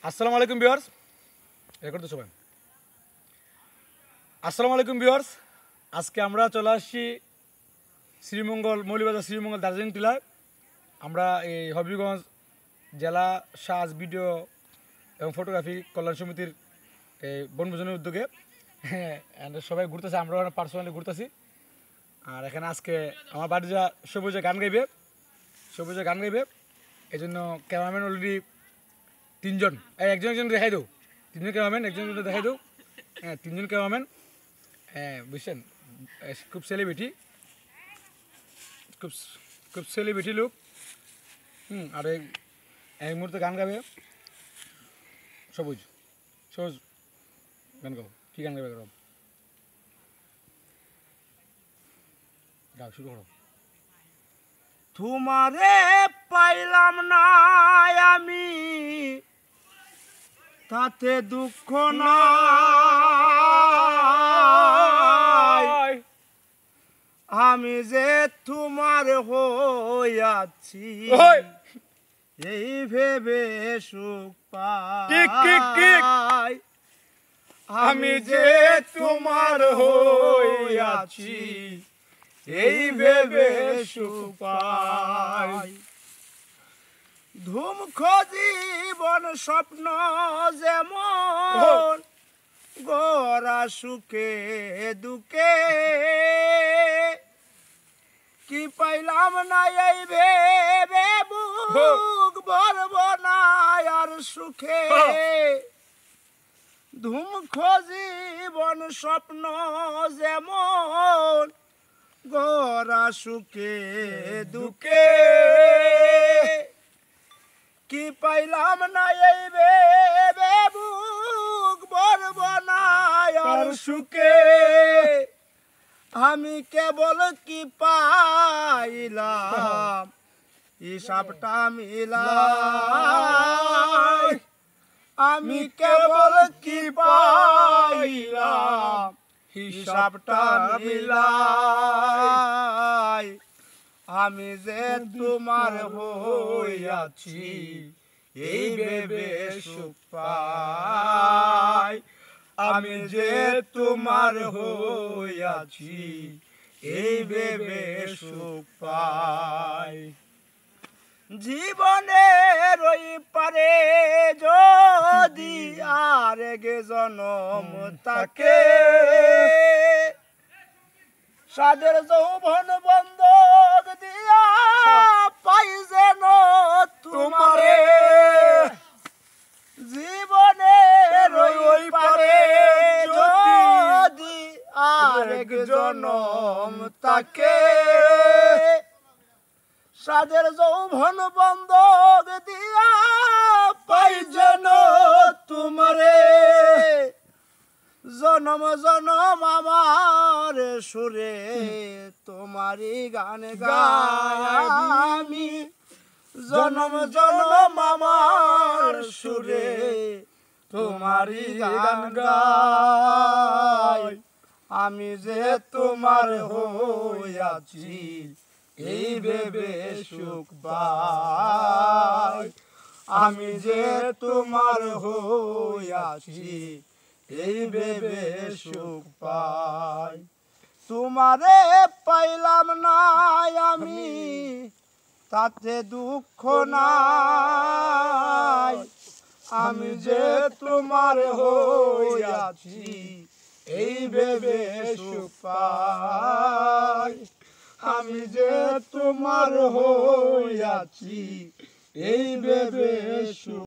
আসসালামু আলাইকুম viewers, record তো সবাই। আসসালামু আলাইকুম ভিউয়ার্স, আজকে আমরা চলে আসছি শ্রীমঙ্গল, মৌলভীবাজার শ্রীমঙ্গল দার্জিলিং টিলায়। আমরা এই হবিগঞ্জ জেলা সাজ ভিডিও এবং ফটোগ্রাফি কল্যাণ সমিতির এই বনভোজনের উদ্যোগে সবাই ঘুরতেছে, আমরা পার্সোনালি ঘুরতেছি। আর এখানে আজকে আমার বাড়ি যা সবুজে গান গাইবে, এই জন্য ক্যামেরাম্যান অলরেডি তিনজন, একজন দেখাই দেও, তিনজন ক্যামেরাম্যান, একজন দেখাই দেও। হ্যাঁ, তিনজন ক্যামেরাম্যান, হ্যাঁ বুঝছেন, খুব সেলিব্রিটি, খুব সেলিব্রিটি লোক। আর এই মুহূর্তে গান গাবে সবুজ গান গাও। কী গান গাবে গাও, শুরু করো। তোমারে পাইলাম না আমি, তাতে দুঃখ নাই, আমি যে তোমার হইয়াছি এই ভেবে সুখ পাই, আমি যে তোমার হইয়াছি এই ভেবে সুখ পাই। ধুম জীবন স্বপ্ন যেমন গড়া সুখে দুঃখে, কি পাইলাম না এই ভেবে বুক ভরব না আর সুখে। ধুম জীবন স্বপ্ন যেমন গড়া সুখে দুঃখে, কি পাইলাম না এই ভেবে বুক ভরব না আর সুখে। আমি কেবল কি পাইলাম হিসাবটা মিলাই, আমি কেবল কি পাইলাম হিসাবটা মিলাই, আমি যে তোমার হইয়াছি এই ভেবে সুখ পাই, আমি যে তোমার হইয়াছি এই ভেবে সুখ পাই। জীবনের ওই পারে যদি আর গে জনম থাকে, সাদের যৌবন বন্ধক দিয়া পাই যেন তোমারে। জীবনের ওই পারে যদি আর গে জনম থাকে, সাদের যৌবন বন্ধক দিয়া পাই যেন তোমারে। জনম জনম আমার সুরে তোমারই গান গাই আমি, জনম জনম আমার সুরে তোমারই গান গাই, আমি যে তোমার হইয়াছি এই ভেবে সুখ পাই, আমি যে তোমার হইয়াছি এই ভেবে সুখ পাই। তোমারে পাইলাম না আমি, তাতে দুঃখ নাই, আমি যে তোমার হইয়াছি এই ভেবে সুখ পাই, আমি যে তোমার হইয়াছি এই ভেবে সুখ